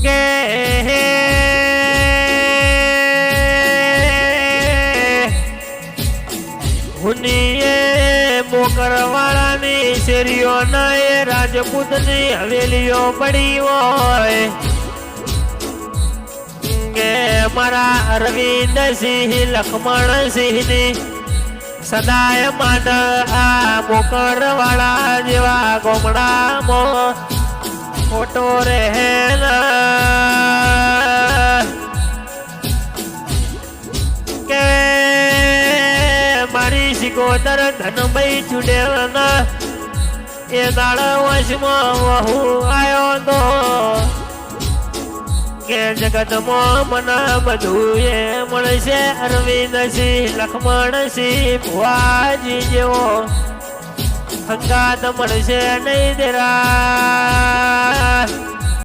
કે હુનીએ મોકરવાળાની શેરીઓ ના એ રાજપૂતની હવેલીઓ પડી હોય કે મારા અરવિંદસિંહ લક્ષ્મણસિંહની સદાય માન આ મોકરવાળા જેવા ગોમડામાં ફોટો રહે કે મારી સિકોદર ધનભાઈ ચુડેલ એ દાડ વશમાં વહુ આવ્યો તો કે જગતમાં મને બધું એ મળશે અરવિંદસિંહ લક્ષ્મણસિંહ ભુવાજી જેવો હંગાત મળશે નહીં દેરા